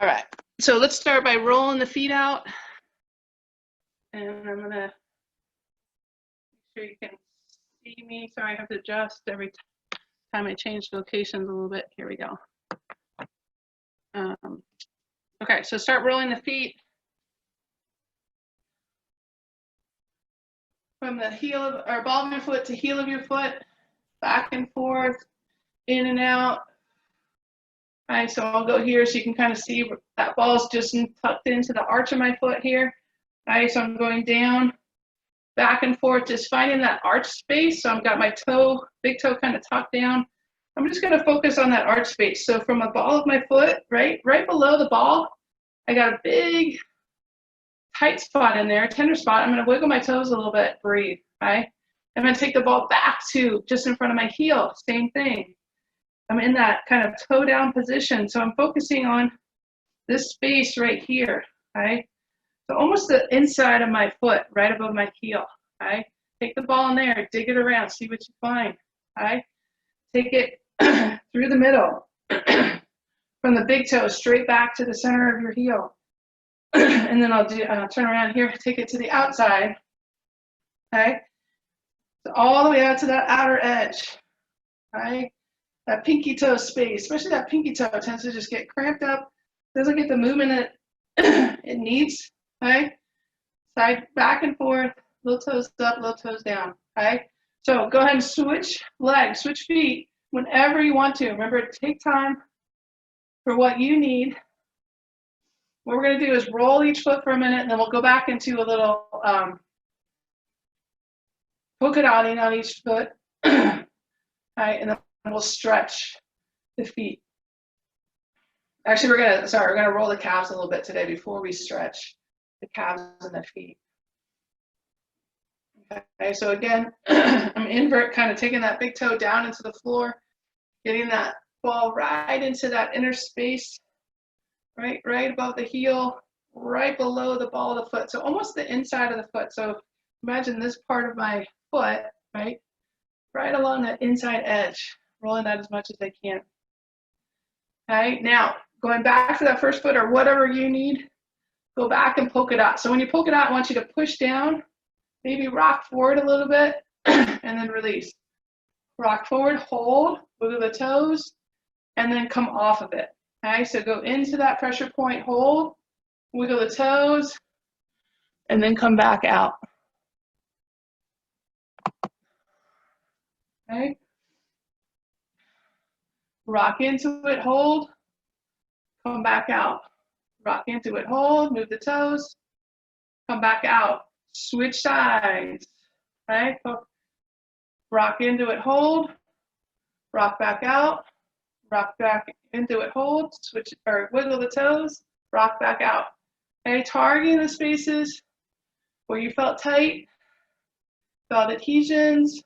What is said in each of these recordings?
All right, so let's start by rolling the feet out. And I'm gonna make sure you can see me. Sorry, I have to adjust every time I change locations a little bit. Here we go. Okay, so start rolling the feet from the heel of, or ball of your foot to heel of your foot, back and forth, in and out. All right, so I'll go here so you can kind of see that ball's just tucked into the arch of my foot here. All right, so I'm going down, back and forth, just finding that arch space. So I've got my toe, big toe kind of tucked down. I'm just gonna focus on that arch space. So from the ball of my foot, right below the ball, I got a big tight spot in there, tender spot. I'm gonna wiggle my toes a little bit, breathe, right? I'm gonna take the ball back to just in front of my heel, same thing. I'm in that kind of toe down position. So I'm focusing on this space right here, right? So almost the inside of my foot, right above my heel, right? Take the ball in there, dig it around, see what you find, right? Take it through the middle, from the big toe straight back to the center of your heel. And then I'll turn around here, take it to the outside, okay? So all the way out to that outer edge, right? That pinky toe space, especially that pinky toe tends to just get cramped up, doesn't get the movement that it needs, okay? Side back and forth, little toes up, little toes down, okay? So go ahead and switch legs, switch feet whenever you want to. Remember, take time for what you need. What we're going to do is roll each foot for a minute, and then we'll go back into a little polka dotting on each foot. All right, and then we'll stretch the feet. Actually, we're gonna roll the calves a little bit today before we stretch the calves and the feet. Okay, so again, I'm invert, kind of taking that big toe down into the floor, getting that ball right into that inner space, right above the heel, right below the ball of the foot. So almost the inside of the foot. So imagine this part of my foot, right along that inside edge, rolling that as much as I can. Okay, now going back to that first foot or whatever you need, go back and polka dot. So when you polka dot, I want you to push down, maybe rock forward a little bit, and then release. Rock forward, hold, wiggle the toes, and then come off of it. Okay, so go into that pressure point, hold, wiggle the toes, and then come back out. Okay. Rock into it, hold, come back out. Rock into it, hold, move the toes, come back out. Switch sides, right? Rock into it, hold, rock back out, rock back into it, hold, switch or wiggle the toes, rock back out. Okay, targeting the spaces where you felt tight, felt adhesions.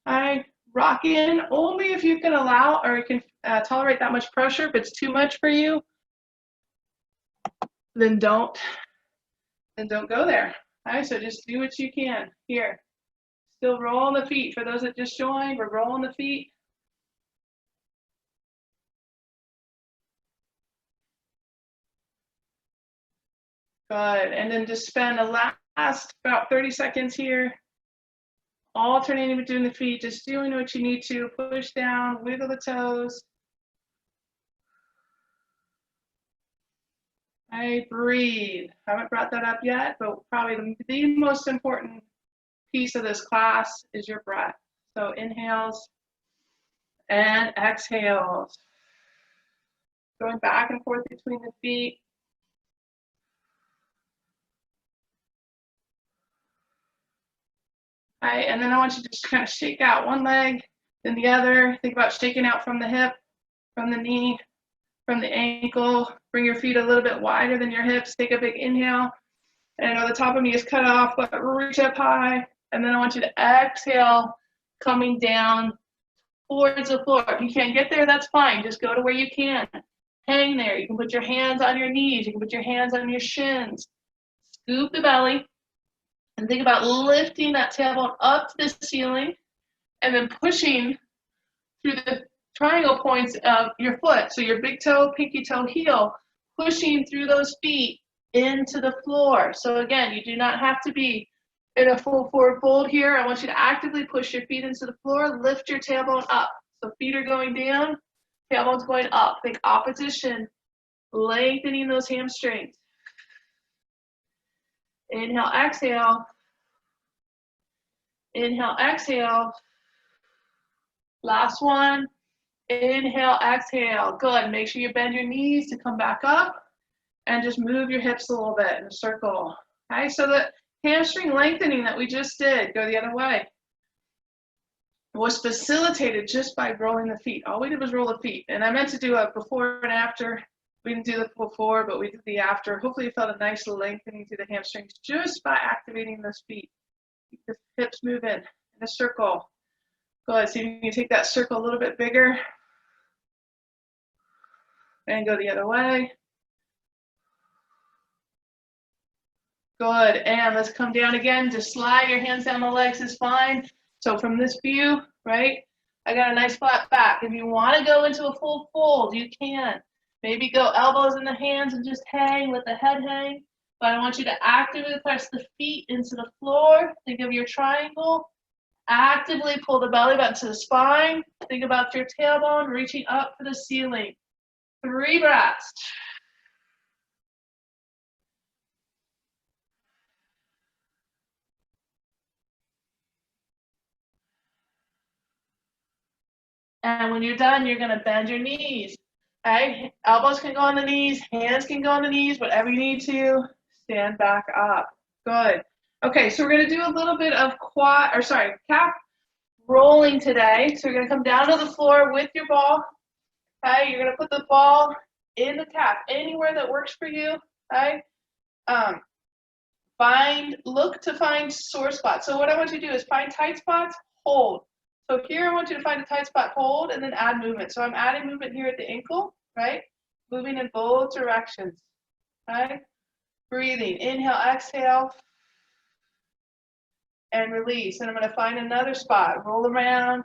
All right, rock in only if you can allow or you can tolerate that much pressure. If it's too much for you, then don't go there. All right, so just do what you can. Here, still rolling the feet. For those that just joined, we're rolling the feet. Good, and then just spend the last about 30 seconds here, alternating between the feet, just doing what you need to, push down, wiggle the toes. All right, breathe. Haven't brought that up yet, but probably the most important piece of this class is your breath. So inhales and exhales. Going back and forth between the feet. All right, and then I want you to just kind of shake out one leg, then the other. Think about shaking out from the hip, from the knee, from the ankle. Bring your feet a little bit wider than your hips. Take a big inhale. And I know the top of me is cut off, but reach up high. And then I want you to exhale, coming down towards the floor. If you can't get there, that's fine. Just go to where you can. Hang there. You can put your hands on your knees. You can put your hands on your shins. Scoop the belly. And think about lifting that tailbone up to the ceiling and then pushing through the triangle points of your foot. So your big toe, pinky toe, heel, pushing through those feet into the floor. So again, you do not have to be in a full forward fold here. I want you to actively push your feet into the floor, lift your tailbone up. So feet are going down, tailbone's going up. Think opposition, lengthening those hamstrings. Inhale, exhale. Inhale, exhale. Last one. Inhale, exhale. Good. Make sure you bend your knees to come back up and just move your hips a little bit in a circle. Okay, so the hamstring lengthening that we just did, go the other way, was facilitated just by rolling the feet. All we did was roll the feet. And I meant to do a before and after. We didn't do the before, but we did the after. Hopefully you felt a nice lengthening through the hamstrings just by activating those feet. Keep the hips moving in a circle. Good. See if you can take that circle a little bit bigger. And go the other way. Good. And let's come down again. Just slide your hands down the legs is fine. So from this view, right, I got a nice flat back. If you want to go into a full fold, you can. Maybe go elbows in the hands and just hang, let the head hang. But I want you to actively press the feet into the floor. Think of your triangle. Actively pull the belly button to the spine. Think about your tailbone reaching up to the ceiling. 3 breaths. And when you're done, you're going to bend your knees. Okay? Elbows can go on the knees, hands can go on the knees, whatever you need to. Stand back up. Good. Okay, so we're going to do a little bit of calf rolling today. So you're going to come down to the floor with your ball. Okay, you're going to put the ball in the calf, anywhere that works for you. Okay. Look to find sore spots. So what I want you to do is find tight spots, hold. So here I want you to find a tight spot, hold, and then add movement. So I'm adding movement here at the ankle, right? Moving in both directions, right? Breathing, inhale, exhale, and release. And I'm going to find another spot, roll around.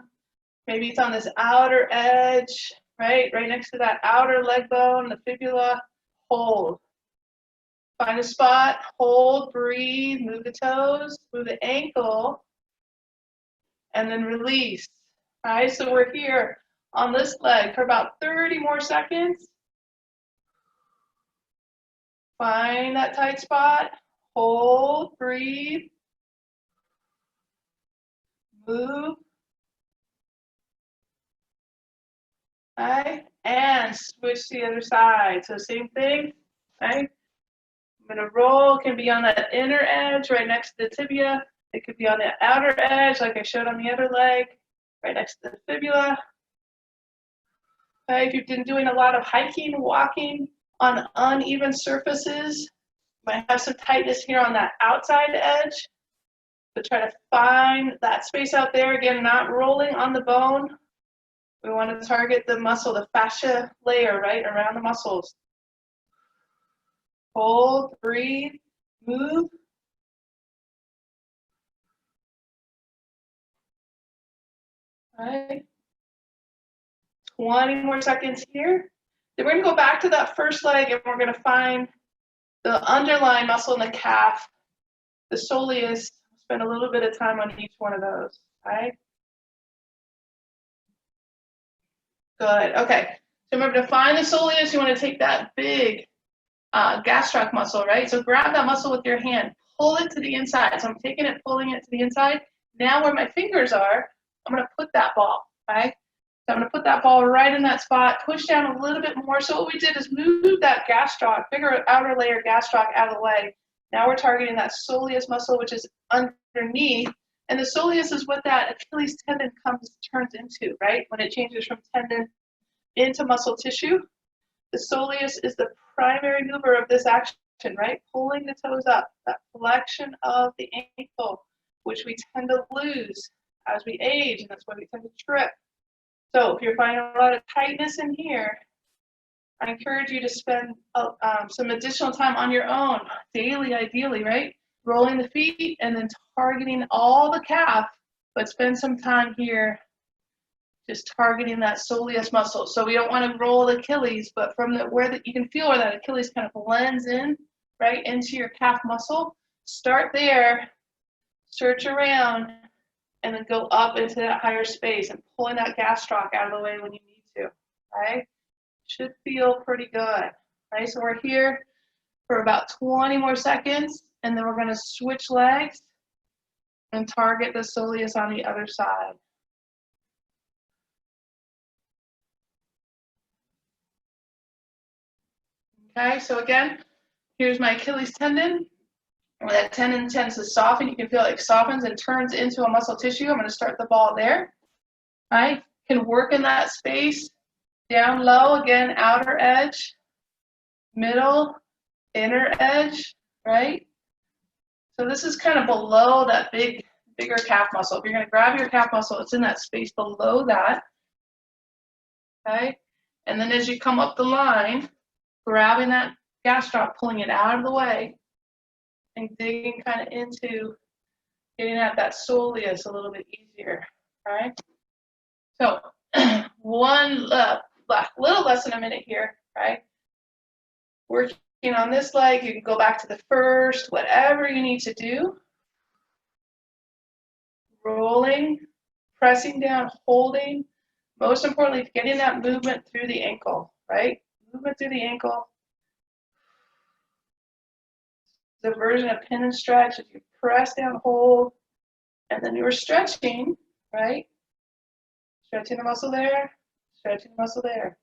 Maybe it's on this outer edge, right? Right next to that outer leg bone, the fibula, hold. Find a spot, hold, breathe, move the toes, move the ankle, and then release. All right, so we're here on this leg for about 30 more seconds. Find that tight spot, hold, breathe, move. All right, and switch to the other side. So same thing, right? I'm going to roll, can be on that inner edge right next to the tibia. It could be on the outer edge like I showed on the other leg, right next to the fibula. Okay, if you've been doing a lot of hiking, walking on uneven surfaces, you might have some tightness here on that outside edge. So try to find that space out there. Again, not rolling on the bone. We want to target the muscle, the fascia layer, right, around the muscles. Hold, breathe, move. All right. 20 more seconds here. Then we're going to go back to that first leg and we're going to find the underlying muscle in the calf, the soleus. Spend a little bit of time on each one of those. All right. Good. Okay. So remember to find the soleus, you want to take that big gastroc muscle, right? So grab that muscle with your hand, pull it to the inside. So I'm taking it, pulling it to the inside. Now where my fingers are, I'm going to put that ball, okay? So I'm going to put that ball right in that spot, push down a little bit more. So what we did is move that gastroc, bigger outer layer gastroc out of the way. Now we're targeting that soleus muscle, which is underneath. And the soleus is what that Achilles tendon turns into, right? When it changes from tendon into muscle tissue. The soleus is the primary mover of this action, right? Pulling the toes up, that flexion of the ankle, which we tend to lose as we age, and that's why we tend to trip. So if you're finding a lot of tightness in here, I encourage you to spend some additional time on your own, daily ideally, right? Rolling the feet and then targeting all the calf, but spend some time here just targeting that soleus muscle. So we don't want to roll the Achilles, but from you can feel where that Achilles kind of blends in right into your calf muscle. Start there, search around, and then go up into that higher space and pulling that gastroc out of the way when you need to. Right? Should feel pretty good. Right? So we're here for about 20 more seconds, and then we're going to switch legs and target the soleus on the other side. Okay, so again, here's my Achilles tendon. Where that tendon tends to soften, you can feel it softens and turns into a muscle tissue. I'm going to start the ball there. Right? Can work in that space. Down low, again, outer edge, middle, inner edge, right? So this is kind of below that bigger calf muscle. If you're going to grab your calf muscle, it's in that space below that. Okay? And then as you come up the line, grabbing that gastroc, pulling it out of the way, and digging kind of into getting at that soleus a little bit easier, right? So one little less than a minute here, right? Working on this leg, you can go back to the first, whatever you need to do. Rolling, pressing down, holding. Most importantly, getting that movement through the ankle, right? Movement through the ankle. The version of pin and stretch, if you press down, hold, and then you were stretching, right? Stretching the muscle there, stretching the muscle there.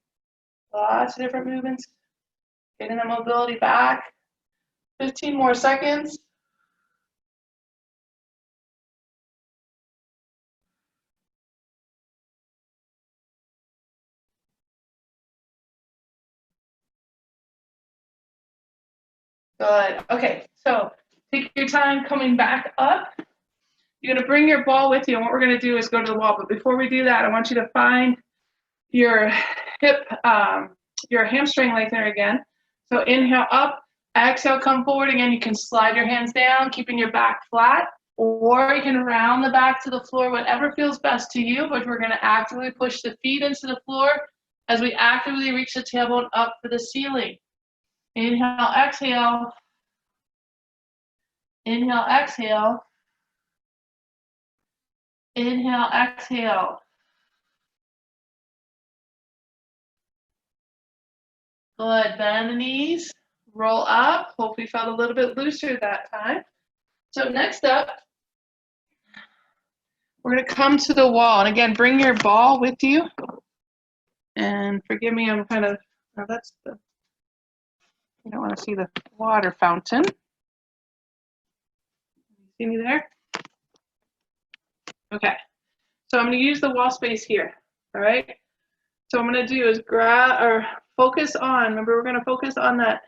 Lots of different movements. Getting the mobility back. 15 more seconds. Good. Okay, so take your time coming back up. You're going to bring your ball with you, and what we're going to do is go to the wall. But before we do that, I want you to find your hip, your hamstring lengthener again. So inhale up, exhale, come forward. Again, you can slide your hands down, keeping your back flat, or you can round the back to the floor, whatever feels best to you. But we're going to actively push the feet into the floor as we actively reach the tailbone up for the ceiling. Inhale, exhale. Inhale, exhale. Inhale, exhale. Good. Bend the knees. Roll up. Hope you felt a little bit looser that time. So next up, we're going to come to the wall. And again, bring your ball with you. And forgive me, I'm kind of, oh, that's the, you don't want to see the water fountain. See me there? Okay. So I'm going to use the wall space here. All right. So what I'm going to do is grab or focus on, remember we're going to focus on that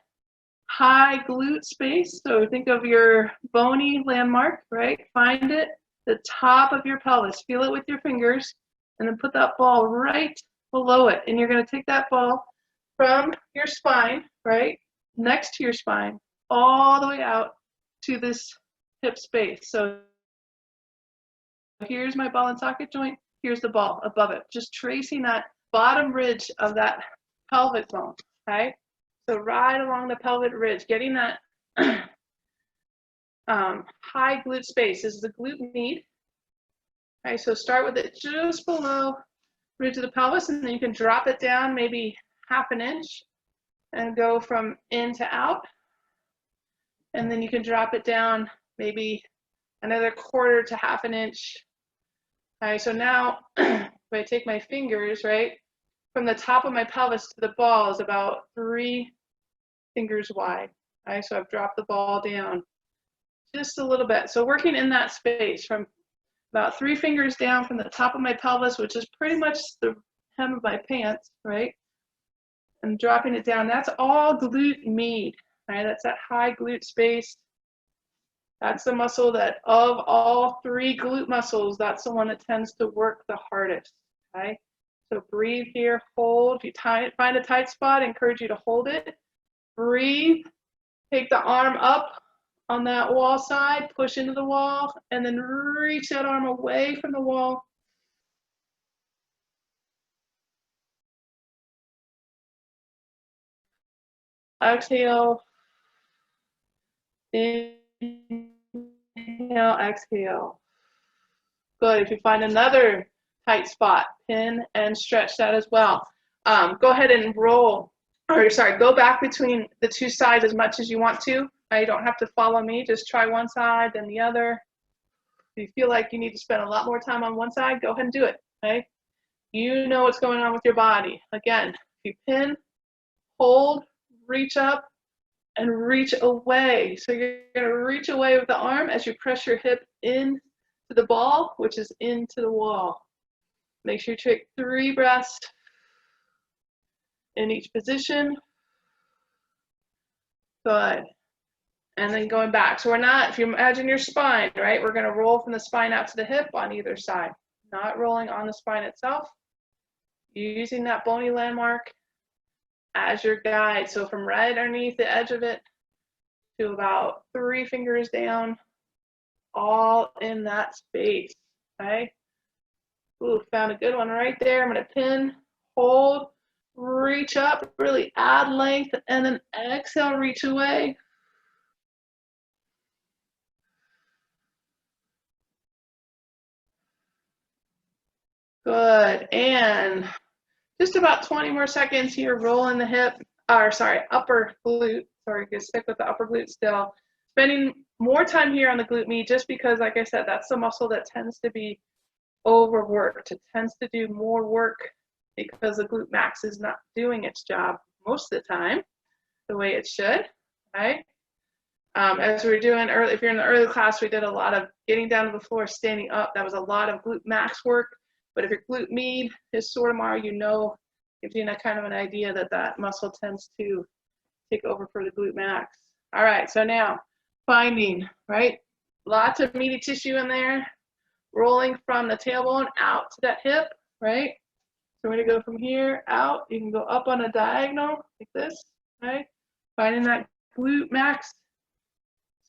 high glute space. So think of your bony landmark, right? Find it, the top of your pelvis. Feel it with your fingers, and then put that ball right below it. And you're going to take that ball from your spine, right, next to your spine, all the way out to this hip space. So here's my ball and socket joint. Here's the ball above it. Just tracing that bottom ridge of that pelvic bone, okay? So right along the pelvic ridge, getting that high glute space. This is the glute med. Okay, so start with it just below ridge of the pelvis, and then you can drop it down maybe half an inch and go from in to out. And then you can drop it down maybe another quarter to half an inch. Okay, so now if I take my fingers, right, from the top of my pelvis to the ball is about 3 fingers wide. Okay, so I've dropped the ball down just a little bit. So working in that space from about 3 fingers down from the top of my pelvis, which is pretty much the hem of my pants, right? And dropping it down. That's all glute med, right? That's that high glute space. That's the muscle that of all 3 glute muscles, that's the one that tends to work the hardest, okay? So breathe here, hold. If you find a tight spot, I encourage you to hold it. Breathe, take the arm up on that wall side, push into the wall, and then reach that arm away from the wall. exhale, inhale, exhale. Good. If you find another tight spot, pin and stretch that as well. Go ahead and roll, or sorry, go back between the two sides as much as you want to. You don't have to follow me. Just try one side, then the other. If you feel like you need to spend a lot more time on one side, go ahead and do it. Okay? You know what's going on with your body. Again, if you pin, hold, reach up, and reach away. So you're going to reach away with the arm as you press your hip in to the ball, which is into the wall. Make sure you take 3 breaths in each position. Good. And then going back. So we're not, if you imagine your spine, right, we're going to roll from the spine out to the hip on either side. Not rolling on the spine itself. Using that bony landmark as your guide. So from right underneath the edge of it to about 3 fingers down, all in that space. Okay. Ooh, found a good one right there. I'm going to pin, hold, reach up, really add length, and then exhale, reach away. Good. And just about 20 more seconds here, rolling the hip, or sorry, upper glute. Sorry, you can stick with the upper glute still. Spending more time here on the glute med just because, like I said, that's the muscle that tends to be overworked. It tends to do more work because the glute max is not doing its job most of the time the way it should, right? As we were doing early, if you're in the early class, we did a lot of getting down to the floor, standing up. That was a lot of glute max work. But if your glute med is sore tomorrow, you know, gives you kind of an idea that that muscle tends to take over for the glute max. All right, so now finding, right, lots of meaty tissue in there, rolling from the tailbone out to that hip, right? So we're going to go from here out. You can go up on a diagonal like this, right? Finding that glute max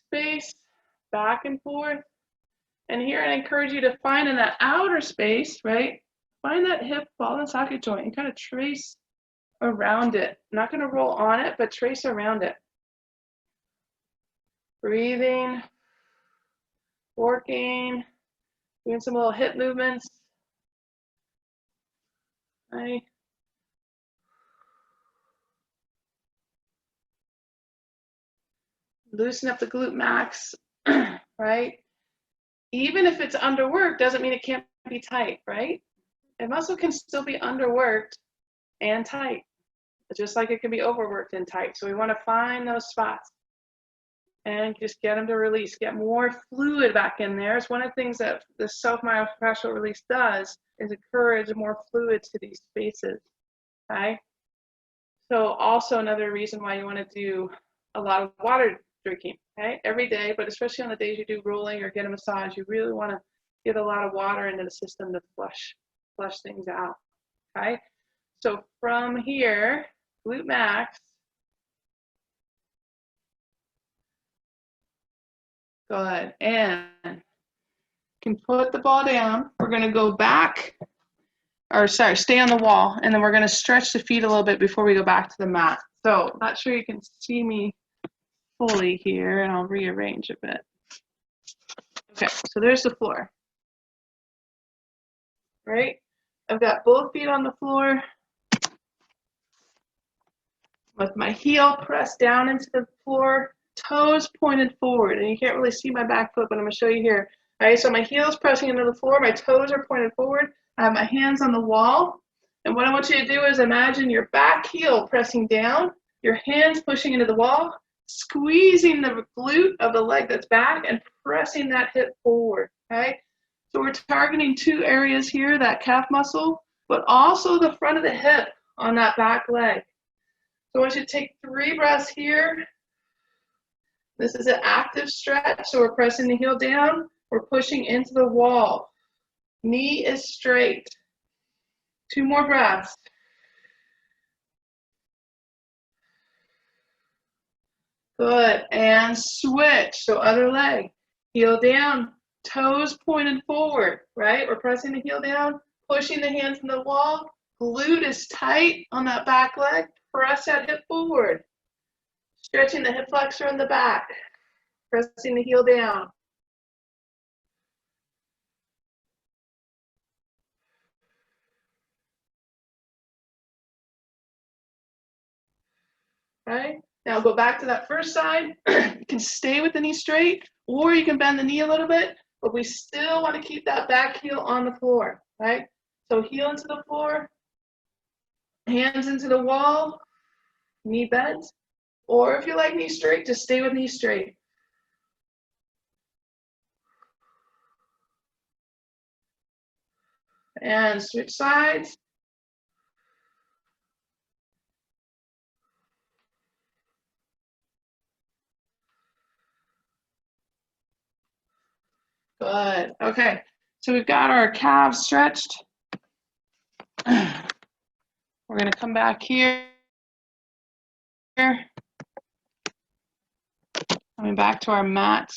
space, back and forth. And here I encourage you to find in that outer space, right? Find that hip ball and socket joint and kind of trace around it. I'm not going to roll on it, but trace around it. Breathing, working, doing some little hip movements. Right? Loosen up the glute max, right? Even if it's underworked, doesn't mean it can't be tight, right? A muscle can still be underworked and tight, just like it can be overworked and tight. So we want to find those spots and just get them to release, get more fluid back in there. It's one of the things that the self-myofascial release does is encourage more fluid to these spaces, okay? So also another reason why you want to do a lot of water drinking, okay, every day, but especially on the days you do rolling or get a massage, you really want to get a lot of water into the system to flush things out, okay? So from here, glute max, good, and you can put the ball down. We're going to go back, or sorry, stay on the wall, and then we're going to stretch the feet a little bit before we go back to the mat. So not sure you can see me fully here, and I'll rearrange a bit. Okay, so there's the floor. Right? I've got both feet on the floor with my heel pressed down into the floor, toes pointed forward, and you can't really see my back foot, but I'm going to show you here. All right, so my heel's pressing into the floor, my toes are pointed forward, I have my hands on the wall, and what I want you to do is imagine your back heel pressing down, your hands pushing into the wall, squeezing the glute of the leg that's back and pressing that hip forward, okay? So we're targeting 2 areas here, that calf muscle, but also the front of the hip on that back leg. So I want you to take 3 breaths here. This is an active stretch, so we're pressing the heel down, we're pushing into the wall. Knee is straight. 2 more breaths. Good, and switch, so other leg. Heel down, toes pointed forward, right? We're pressing the heel down, pushing the hands in the wall. Glute is tight on that back leg. Press that hip forward. Stretching the hip flexor in the back, pressing the heel down. Right? Now go back to that first side. You can stay with the knee straight, or you can bend the knee a little bit, but we still want to keep that back heel on the floor, right? So heel into the floor, hands into the wall, knee bent, or if you like knee straight, just stay with knee straight. And switch sides. Good. Okay. So we've got our calves stretched. We're going to come back here. Coming back to our mat.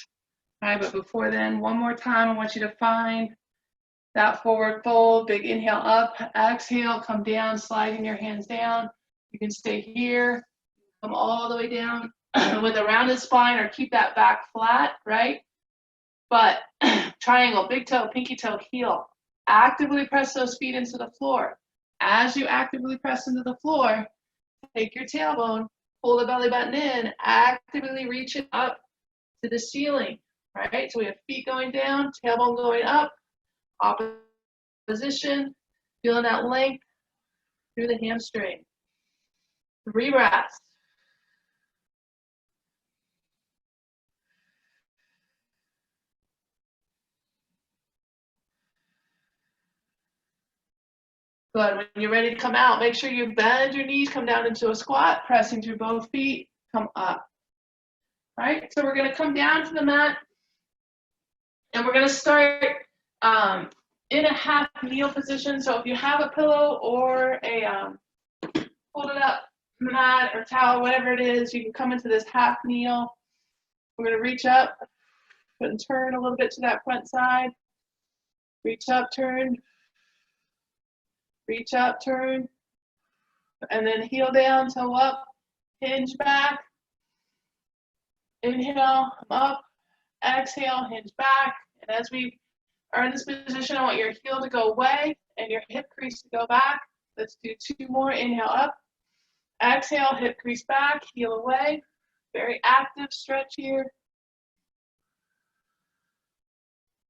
All right, but before then, one more time, I want you to find that forward fold. Big inhale up, exhale, come down, sliding your hands down. You can stay here, come all the way down with a rounded spine, or keep that back flat, right? But triangle, big toe, pinky toe, heel. Actively press those feet into the floor. As you actively press into the floor, take your tailbone, pull the belly button in, actively reach it up to the ceiling, right? So we have feet going down, tailbone going up, opposite position, feeling that length through the hamstring. 3 breaths. Good. When you're ready to come out, make sure you bend your knees, come down into a squat, pressing through both feet, come up. All right, so we're going to come down to the mat, and we're going to start in a half kneel position. So if you have a pillow or a folded up mat or towel, whatever it is, you can come into this half kneel. We're going to reach up and turn a little bit to that front side. Reach up, turn. Reach up, turn. And then heel down, toe up, hinge back. Inhale, come up. Exhale, hinge back. And as we are in this position, I want your heel to go away and your hip crease to go back. Let's do 2 more. Inhale up. Exhale, hip crease back, heel away. Very active stretch here.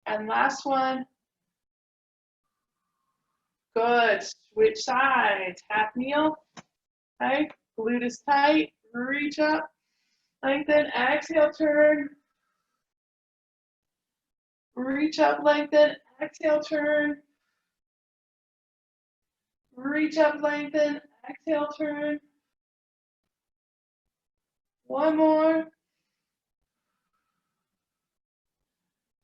And last one. Good. Switch sides. Half kneel. Okay. Glute is tight. Reach up. Lengthen. Exhale, turn. Reach up, lengthen. Exhale, turn. Reach up, lengthen. Exhale, turn. One more.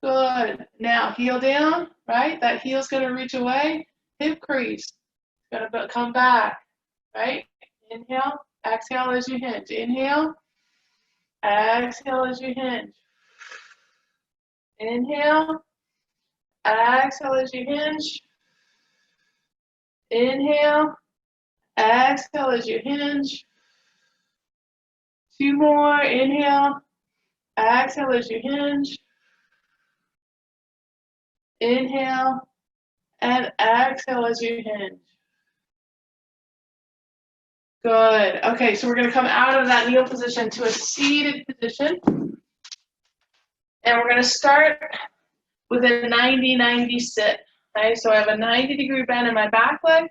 Good. Now heel down, right? That heel's going to reach away. Hip crease. Going to come back, right? Inhale. Exhale as you hinge. Inhale. Exhale as you hinge. Inhale. Exhale as you hinge. Inhale. Exhale as you hinge. 2 more. Inhale. Exhale as you hinge. Inhale. And exhale as you hinge. Good. Okay, so we're going to come out of that kneel position to a seated position. And we're going to start with a 90-90 sit. Okay, so I have a 90-degree bend in my back leg,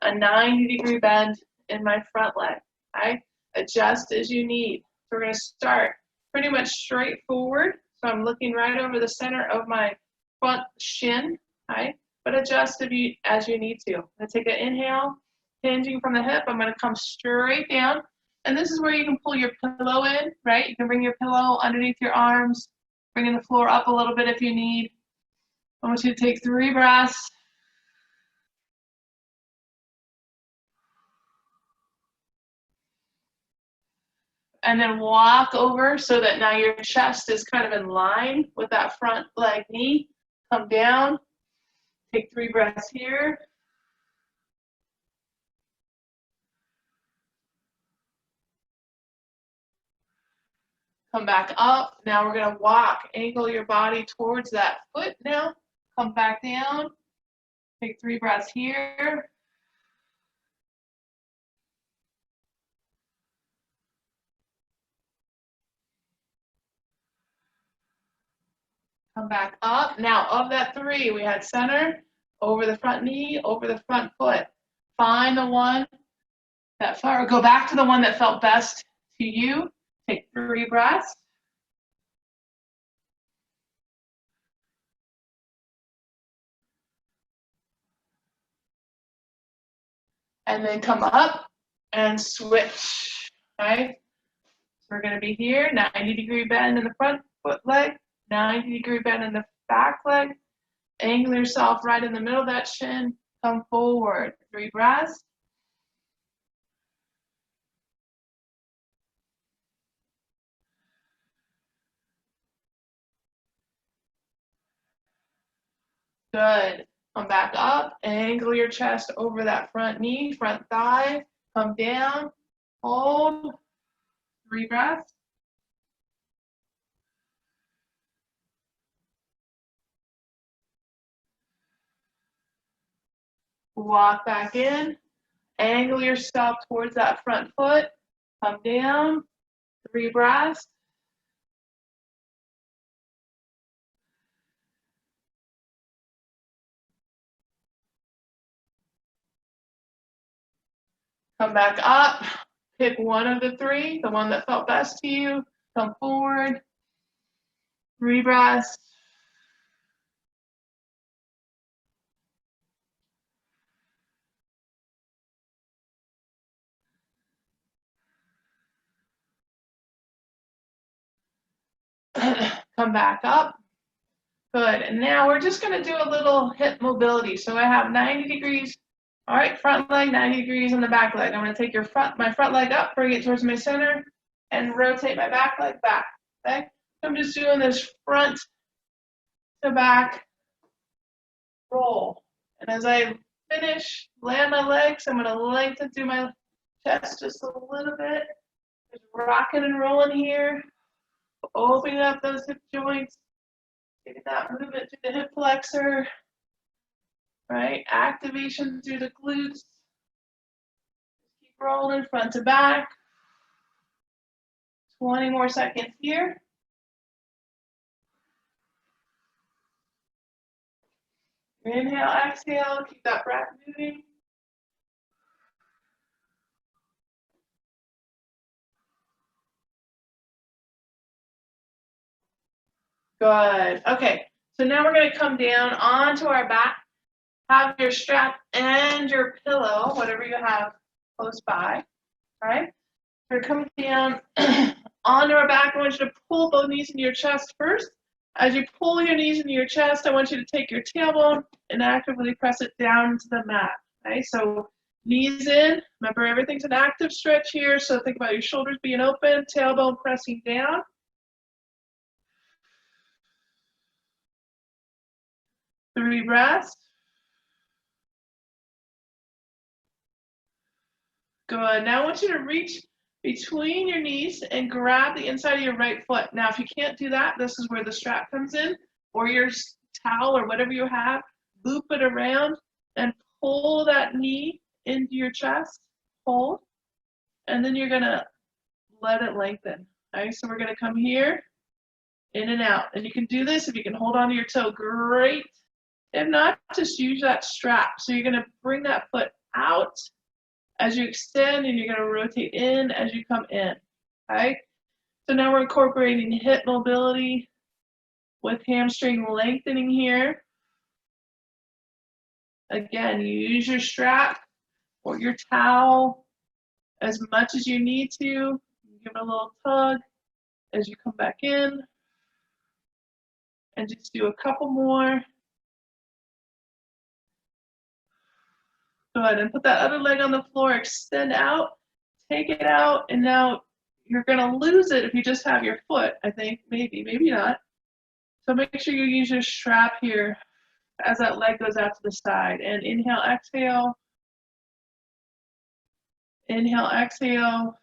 a 90-degree bend in my front leg. Okay, adjust as you need. So we're going to start pretty much straight forward. So I'm looking right over the center of my front shin. Okay, but adjust as you need to. I'm going to take an inhale, hinging from the hip. I'm going to come straight down. And this is where you can pull your pillow in, right? You can bring your pillow underneath your arms, bringing the floor up a little bit if you need. I want you to take 3 breaths. And then walk over so that now your chest is kind of in line with that front leg knee. Come down. Take 3 breaths here. Come back up. Now we're going to walk. Angle your body towards that foot now. Come back down. Take 3 breaths here. Come back up. Now of that 3, we had center, over the front knee, over the front foot. Find the one that felt, or go back to the one that felt best to you. Take 3 breaths. And then come up and switch, okay? So we're gonna be here, 90-degree bend in the front foot leg, 90-degree bend in the back leg. Angle yourself right in the middle of that shin. Come forward, 3 breaths. Good. Come back up, angle your chest over that front knee, front thigh. Come down, hold, 3 breaths. Walk back in, angle yourself towards that front foot. Come down, 3 breaths. Come back up, pick one of the 3, the one that felt best to you. Come forward, 3 breaths. Come back up. Good. And now we're just going to do a little hip mobility. So I have 90 degrees. All right, front leg, 90 degrees on the back leg. I'm going to take my front leg up, bring it towards my center, and rotate my back leg back. Okay? So I'm just doing this front to back roll. And as I finish, land my legs, I'm going to lengthen through my chest just a little bit. Just rocking and rolling here. Opening up those hip joints. Getting that movement through the hip flexor. Right? Activation through the glutes. Keep rolling front to back. 20 more seconds here. Inhale, exhale, keep that breath moving. Good. Okay, so now we're going to come down onto our back. Have your strap and your pillow, whatever you have close by. All right? We're coming down onto our back. I want you to pull both knees into your chest first. As you pull your knees into your chest, I want you to take your tailbone and actively press it down into the mat. Okay, so knees in. Remember, everything's an active stretch here, so think about your shoulders being open, tailbone pressing down. 3 breaths. Good. Now I want you to reach between your knees and grab the inside of your right foot. Now, if you can't do that, this is where the strap comes in, or your towel or whatever you have. Loop it around and pull that knee into your chest. Hold. And then you're going to let it lengthen. All right, so we're going to come here, in and out. And you can do this if you can hold onto your toe. Great. If not, just use that strap. So you're going to bring that foot out as you extend, and you're going to rotate in as you come in. Okay? So now we're incorporating hip mobility with hamstring lengthening here. Again, you use your strap or your towel as much as you need to. Give it a little tug as you come back in. And just do a couple more. Good, and put that other leg on the floor, extend out, take it out, and now you're gonna lose it if you just have your foot, I think, maybe not. So make sure you use your strap here as that leg goes out to the side. And inhale, exhale. Inhale, exhale.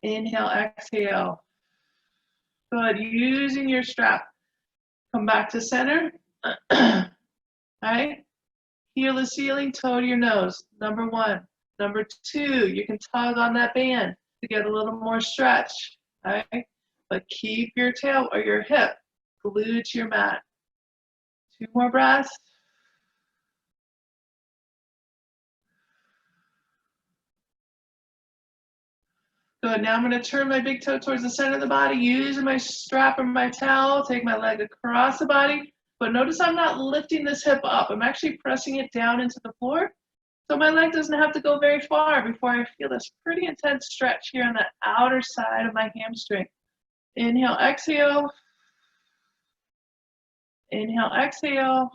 Inhale, exhale. Good. Using your strap. Come back to center. All right. Heel the ceiling, toe to your nose. Number 1. Number 2, you can tug on that band to get a little more stretch. All right. But keep your tail or your hip glued to your mat. 2 more breaths. Good. Now I'm going to turn my big toe towards the center of the body, using my strap or my towel, take my leg across the body. But notice I'm not lifting this hip up. I'm actually pressing it down into the floor. So my leg doesn't have to go very far before I feel this pretty intense stretch here on the outer side of my hamstring. Inhale, exhale. Inhale, exhale.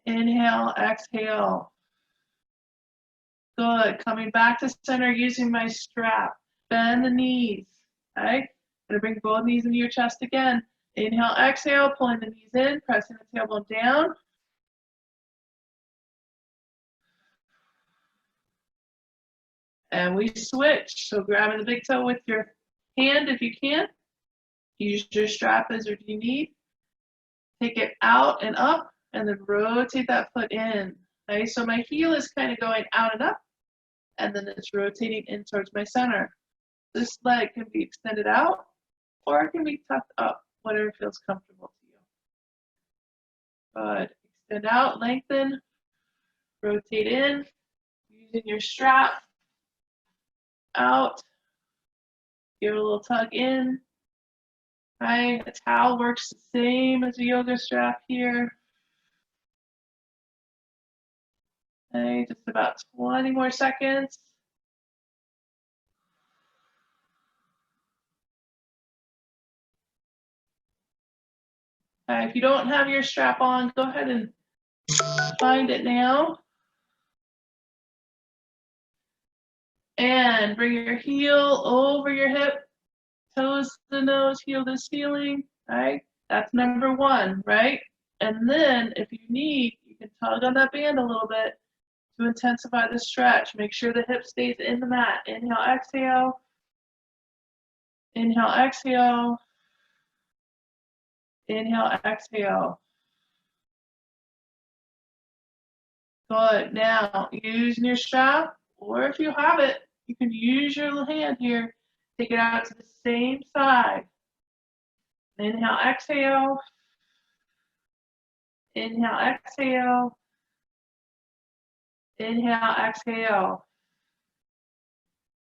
Inhale, exhale. Good. Coming back to center using my strap. Bend the knees. Okay? Gonna bring both knees into your chest again. Inhale, exhale, pulling the knees in, pressing the tailbone down. And we switch. So grabbing the big toe with your hand if you can. Use your strap as you need. Take it out and up, and then rotate that foot in. Okay? So my heel is kind of going out and up, and then it's rotating in towards my center. This leg can be extended out, or it can be tucked up, whatever feels comfortable to you. Good. Extend out, lengthen, rotate in, using your strap, out, give it a little tug in. Right, a towel works the same as a yoga strap here. Okay, just about 20 more seconds. If you don't have your strap on, go ahead and find it now. And bring your heel over your hip, toes to the nose, heel to the ceiling, right? That's number 1, right? And then if you need, you can tug on that band a little bit to intensify the stretch. Make sure the hip stays in the mat. Inhale, exhale. Inhale, exhale. Inhale, exhale. Good. Now, using your strap, or if you have it, you can use your little hand here. Take it out to the same side. Inhale, exhale. Inhale, exhale. Inhale, exhale.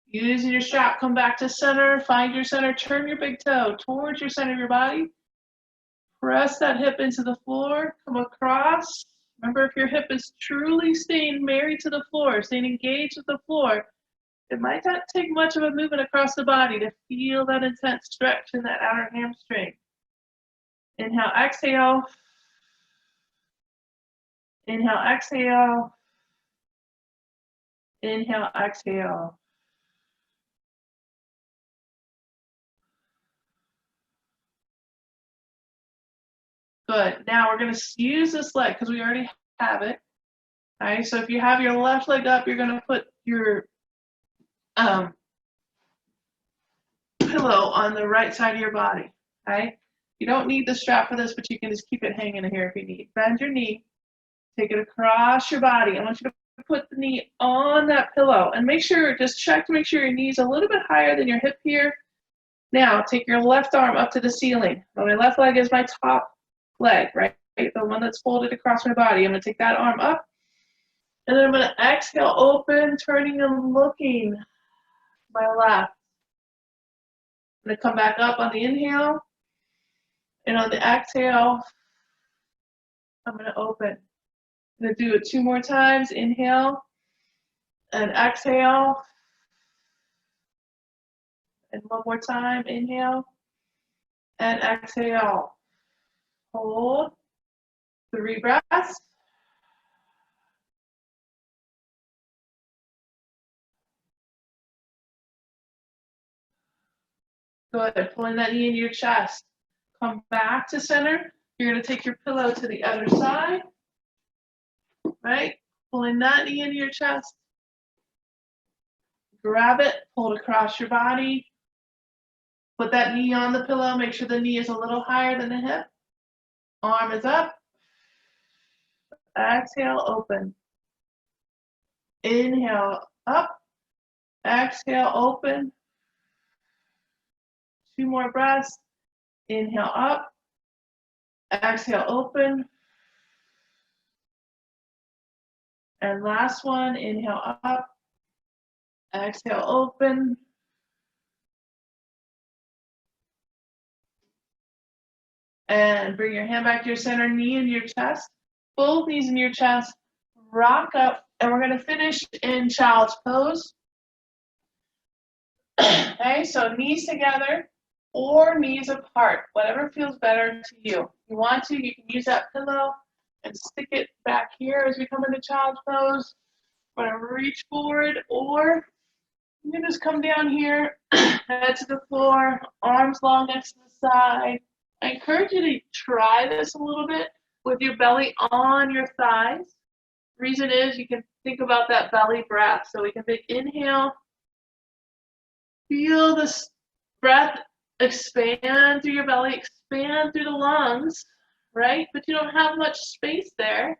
Using your strap, come back to center, find your center, turn your big toe towards your center of your body. Press that hip into the floor, come across. Remember, if your hip is truly staying married to the floor, staying engaged with the floor, it might not take much of a movement across the body to feel that intense stretch in that outer hamstring. Inhale, exhale. Inhale, exhale. Inhale, exhale. Good. Now we're going to use this leg because we already have it. All right. So if you have your left leg up, you're going to put your pillow on the right side of your body. Okay. You don't need the strap for this, but you can just keep it hanging in here if you need. Bend your knee. Take it across your body. I want you to put the knee on that pillow and make sure, just check to make sure your knee's a little bit higher than your hip here. Now take your left arm up to the ceiling. Now, my left leg is my top leg, right? The one that's folded across my body. I'm going to take that arm up, and then I'm going to exhale, open, turning and looking to my left. I'm going to come back up on the inhale, and on the exhale, I'm going to open. I'm going to do it 2 more times. Inhale and exhale, and 1 more time. Inhale and exhale. Hold 3 breaths. Good. Pulling that knee into your chest. Come back to center. You're going to take your pillow to the other side. Right? Pulling that knee into your chest. Grab it, pull it across your body. Put that knee on the pillow. Make sure the knee is a little higher than the hip. Arm is up. Exhale, open. Inhale, up. Exhale, open. 2 more breaths. Inhale, up. Exhale, open. And last one, inhale, up. Exhale, open. And bring your hand back to your center, knee into your chest. Both knees in your chest. Rock up. And we're going to finish in child's pose. Okay, so knees together or knees apart, whatever feels better to you. If you want to, you can use that pillow and stick it back here as we come into child's pose. We're going to reach forward, or you can just come down here, head to the floor, arms long next to the side. I encourage you to try this a little bit with your belly on your thighs. Reason is you can think about that belly breath. So we can take inhale, feel this breath expand through your belly, expand through the lungs, right? But you don't have much space there.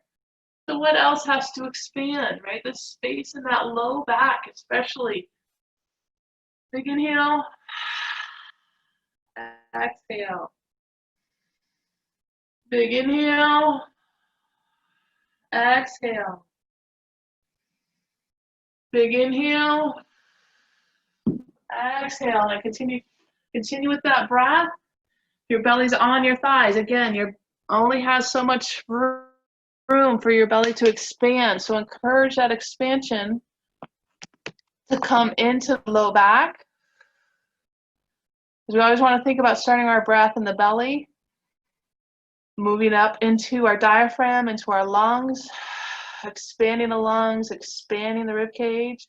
So what else has to expand, right? The space in that low back, especially. Big inhale, exhale. Big inhale, exhale. Big inhale, exhale. And continue with that breath. Your belly's on your thighs. Again, your only has so much room for your belly to expand. So encourage that expansion to come into the low back. Because we always want to think about starting our breath in the belly, moving up into our diaphragm, into our lungs, expanding the lungs, expanding the rib cage,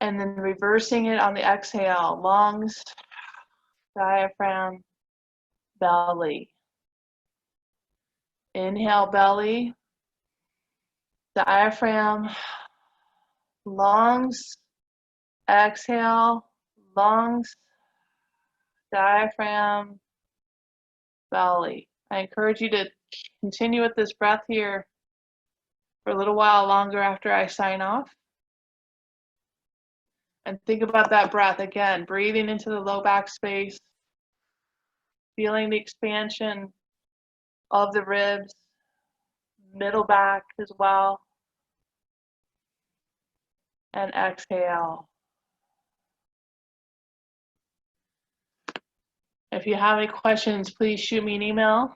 and then reversing it on the exhale. Lungs, diaphragm, belly. Inhale, belly, diaphragm, lungs. Exhale, lungs, diaphragm, belly. I encourage you to continue with this breath here for a little while longer after I sign off. And think about that breath again, breathing into the low back space, feeling the expansion of the ribs, middle back as well. And exhale. If you have any questions, please shoot me an email.